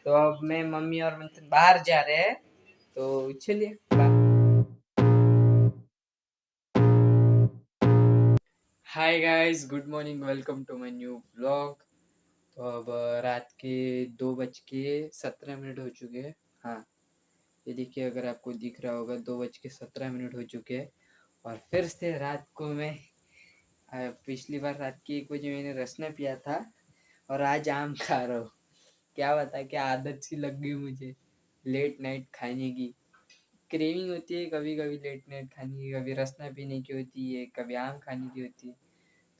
तो अब मैं मम्मी और मंथन बाहर जा रहे हैं, तो चलिए। Hi guys, good morning, welcome to my new vlog. तो अब रात के 2:17 हो चुके हैं। हाँ, ये देखिए, अगर आपको दिख रहा होगा 2:17 हो चुके हैं। और फिर से रात को मैं पिछली बार रात के 1 बजे मैंने रसना पिया था और आज आम खा रहा हूँ। क्या बता, क्या आदत सी लग गई मुझे लेट नाइट खाने की। क्रेविंग होती है कभी कभी लेट नाइट खाने की, कभी रसना पीने की होती है, कभी आम खाने की होती है।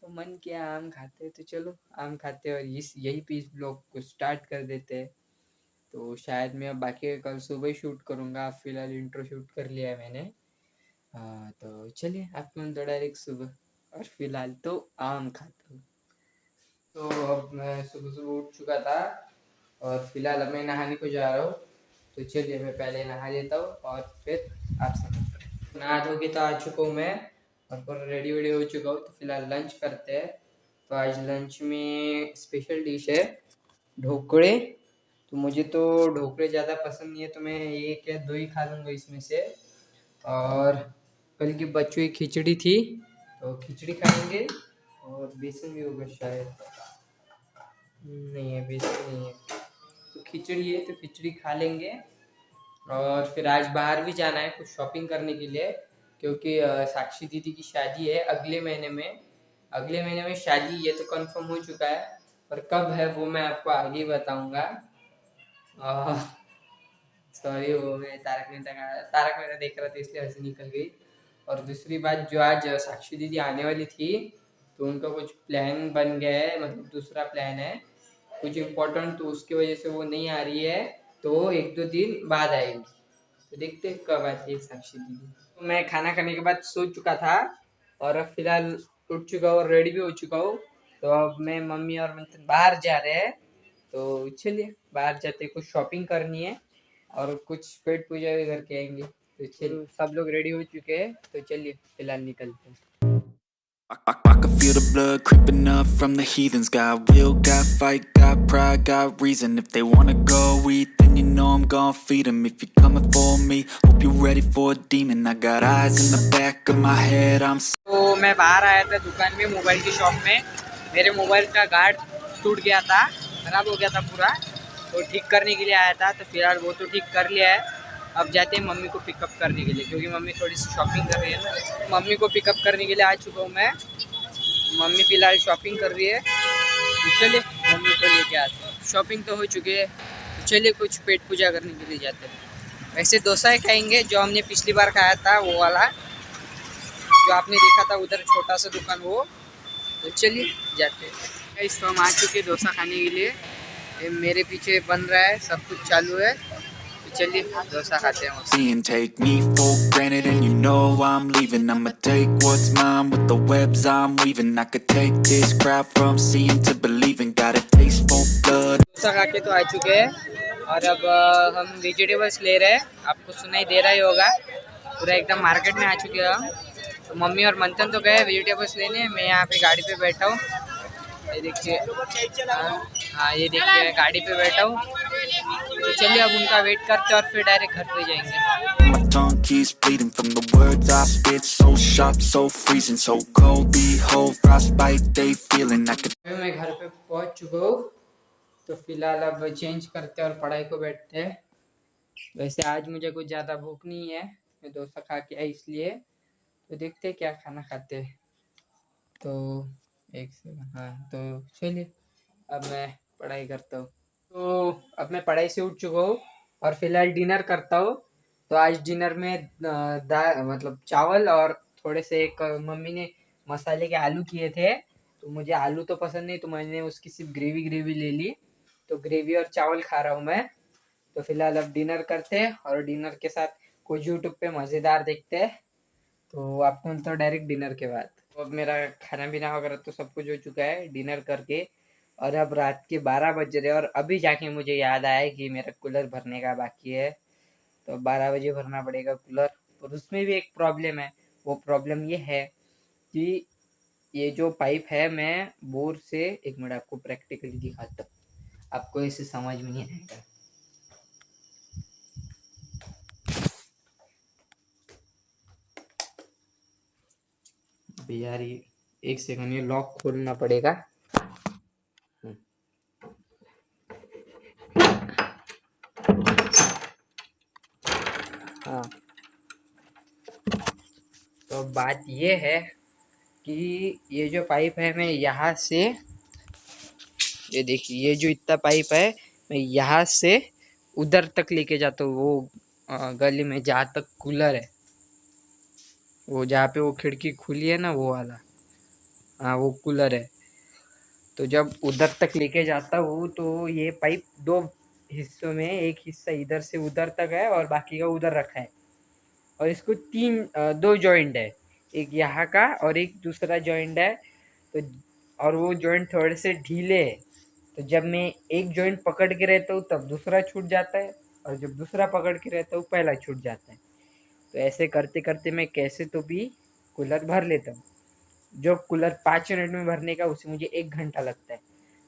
तो मन किया आम खाते हैं, तो चलो आम खाते हैं और इस यही पे इस ब्लॉग को स्टार्ट कर देते हैं। तो शायद मैं अब बाकी कल सुबह ही शूट करूँगा, फिलहाल इंट्रो शूट कर लिया है मैंने। हाँ, तो चलिए आपको तो डायरेक्ट सुबह, और फिलहाल तो आम खाता हूँ। तो अब मैं सुबह सुबह उठ चुका था और फिलहाल अब मैं नहाने को जा रहा हूँ। तो चलिए मैं पहले नहा लेता हूँ और फिर आपसे मिलता हूँ। नहा धो के तो आ चुका हूँ मैं और पूरा रेडी वेडी हो चुका हूँ। तो फिलहाल लंच करते हैं। तो आज लंच में स्पेशल डिश है ढोकड़े। तो मुझे तो ढोकड़े ज़्यादा पसंद नहीं है, तो मैं एक या दो ही खा लूँगा इसमें से। और कल की बची हुई खिचड़ी थी, तो खिचड़ी खाएंगे। और बेसन भी होगा शायद, नहीं है बेसन नहीं है, तो खिचड़ी है, तो खिचड़ी खा लेंगे। और फिर आज बाहर भी जाना है कुछ शॉपिंग करने के लिए, क्योंकि साक्षी दीदी की शादी है अगले महीने में। अगले महीने में शादी, ये तो कंफर्म हो चुका है, पर कब है वो मैं आपको आगे ही बताऊंगा। सॉरी, वो मैं तारक मेहता देख रहा था इसलिए हंसी निकल गई। और दूसरी बात, जो आज साक्षी दीदी आने वाली थी, तो उनका कुछ प्लान बन गया है, मतलब दूसरा प्लान है कुछ इम्पोर्टेंट, तो उसकी वजह से वो नहीं आ रही है। तो 1-2 दिन बाद आएगी, तो देखते हैं कब आती है साक्षी दीदी। तो मैं खाना खाने के बाद सो चुका था और अब फिलहाल उठ चुका हूँ और रेडी भी हो चुका हूँ। तो अब मैं मम्मी और मंथन बाहर जा रहे हैं, तो चलिए बाहर जाते, कुछ शॉपिंग करनी है और कुछ पेट पूजा भी करके आएंगे। तो चलिए, सब लोग रेडी हो चुके हैं, तो चलिए फिलहाल निकलते हैं। I can feel the blood creeping up from the heathens. Got will, got fight, got pride, got reason. If they wanna go eat, then you know I'm gon' feed them. If you're coming for me, hope you're ready for a demon. I got eyes in the back of my head, तो मैं बाहर आया था दुकान में, mobile की shop में। मेरे मोबाइल का गार्ड टूट गया था, ख़राब हो गया था पूरा, तो ठीक करने के लिए आया था। तो फिलहाल वो तो ठीक कर लिया है। अब जाते हैं मम्मी को पिकअप करने के लिए, क्योंकि मम्मी थोड़ी सी शॉपिंग कर रही है ना। मम्मी को पिकअप करने के लिए आ चुका हूँ मैं। मम्मी फिलहाल शॉपिंग कर रही है, तो चलिए मम्मी को लेके आते हैं। शॉपिंग तो हो चुकी है, तो चलिए कुछ पेट पूजा करने के लिए जाते हैं। वैसे डोसा ही खाएंगे जो हमने पिछली बार खाया था, वो वाला जो आपने देखा था उधर छोटा सा दुकान, वो। तो चलिए जाते हैं। इस तो हम आ चुके डोसा खाने के लिए। ये मेरे पीछे बन रहा है, सब कुछ चालू है, तो चलिए डोसा खाते हैं। seeing. Take me for granted and you know I'm leaving. I'ma take what's mine with the webs I'm weaving. I could take this crowd from seeing to believing. Got a taste for blood. Dosa खा के तो आ चुके हैं और अब हम vegetables ले रहे हैं। आपको सुनाई दे रहा ही होगा, पूरा एकदम मार्केट में आ चुके हैं हम। तो मम्मी और मंथन तो गए वेजिटेबल्स लेने, मैं यहाँ पे गाड़ी पे बैठा हूँ। ये देखिए, हाँ ये देखिए मैं गाड़ी पे बैठा हूँ। तो चलिए अब उनका वेट करते हैं और फिर डायरेक्ट घर पे जाएंगे। My tongue keeps bleeding from the words I spit. So sharp, so freezing, so cold. Behold, frostbite they feeling. I could. मैं घर पे पहुँच चुका हूँ, तो फिलहाल अब चेंज करते हैं और पढ़ाई को बैठते हैं। वैसे आज मुझे कुछ ज़्यादा भूख नहीं है, मैं डोसा खा के आया इसलिए। तो देखते हैं क्या खाना खाते हैं। तो एक सेकंड, हाँ तो चलिए अब मैं पढ़ाई करता हूँ। तो अब मैं पढ़ाई से उठ चुका हूँ और फिलहाल डिनर करता हूँ। तो आज डिनर में दाल, मतलब चावल, और थोड़े से एक मम्मी ने मसाले के आलू किए थे। तो मुझे आलू तो पसंद नहीं, तो मैंने उसकी सिर्फ ग्रेवी ग्रेवी ले ली। तो ग्रेवी और चावल खा रहा हूँ मैं। तो फिलहाल अब डिनर करते हैं और डिनर के साथ कुछ यूट्यूब पे मज़ेदार देखते हैं। तो आपको मिलता हूँ डायरेक्ट डिनर के बाद। तो अब मेरा खाना पीना वगैरह तो सब कुछ हो चुका है डिनर करके, और अब रात के 12 बज रहे हैं और अभी जाके मुझे याद आया कि मेरा कूलर भरने का बाकी है। तो 12 बजे भरना पड़ेगा कूलर। और उसमें भी एक प्रॉब्लम है। वो प्रॉब्लम ये है कि ये जो पाइप है, मैं बोर से, एक मिनट आपको प्रैक्टिकली दिखाता हूँ, आपको इसे समझ में नहीं आएगा। अभी यार ये एक सेकंड, ये लॉक खोलना पड़ेगा। हाँ, तो बात ये है कि ये जो पाइप है, मैं यहाँ से, ये देखिए ये जो इतना पाइप है, मैं यहाँ से उधर तक लेके जाता हूँ, वो गली में जहाँ तक कूलर है, वो जहाँ पे वो खिड़की खुली है ना, वो वाला, हाँ वो कूलर है। तो जब उधर तक लेके जाता हूँ तो ये पाइप दो हिस्सों में, एक हिस्सा इधर से उधर तक है और बाकी का उधर रखा है। और इसको दो जॉइंट है, एक यहाँ का और एक दूसरा जॉइंट है। तो और वो जॉइंट थोड़े से ढीले है, तो जब मैं एक जॉइंट पकड़ के रहता हूँ तब दूसरा छूट जाता है, और जब दूसरा पकड़ के रहता हूँ पहला छूट जाता है। तो ऐसे करते करते मैं कैसे तो भी कूलर भर लेता हूँ। जो कूलर 5 मिनट में भरने का, उसे मुझे 1 घंटा लगता है।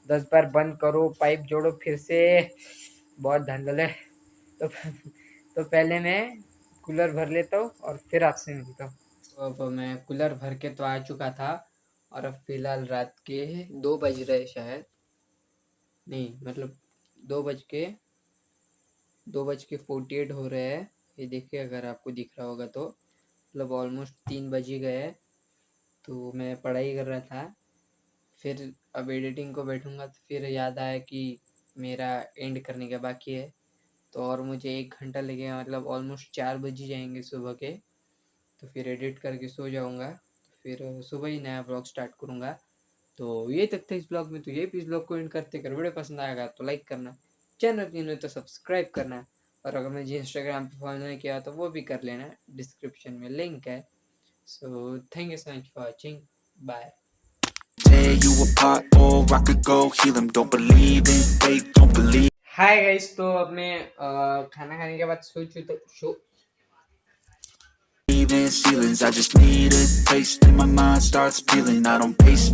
10 बार बंद करो, पाइप जोड़ो, फिर से बहुत धंधल है। तो पहले मैं कूलर भर लेता हूँ और फिर आपसे मिलता हूँ। तो अब मैं कूलर भर के तो आ चुका था, और अब फिलहाल रात के 2 बज रहे शायद, नहीं मतलब 2:48 हो रहे हैं। ये देखिए अगर आपको दिख रहा होगा तो, मतलब ऑलमोस्ट 3 बज ही गए। तो मैं पढ़ाई कर रहा था, फिर अब एडिटिंग को बैठूंगा तो फिर याद आया कि मेरा एंड करने का बाकी है, तो और मुझे 1 घंटा लगेगा, मतलब ऑलमोस्ट 4 बज ही जाएंगे सुबह के। तो फिर एडिट करके सो जाऊंगा, तो फिर सुबह ही नया ब्लॉग स्टार्ट करूंगा। तो ये तक था इस ब्लॉग में। तो ये भी इस ब्लॉग को एंड करते कर, वीडियो पसंद आएगा तो लाइक करना, चैनल पर नहीं तो सब्सक्राइब करना, और अगर मुझे इंस्टाग्राम पे फॉलो नहीं किया तो वो भी कर लेना, डिस्क्रिप्शन में लिंक है। So thank you so much for watching, bye. Tear you apart or I could go heal them. Don't believe in fate, don't believe. Hi guys, तो अब मैं खाना खाने के बाद Even ceilings, I just need a taste and my mind starts peeling. I don't pace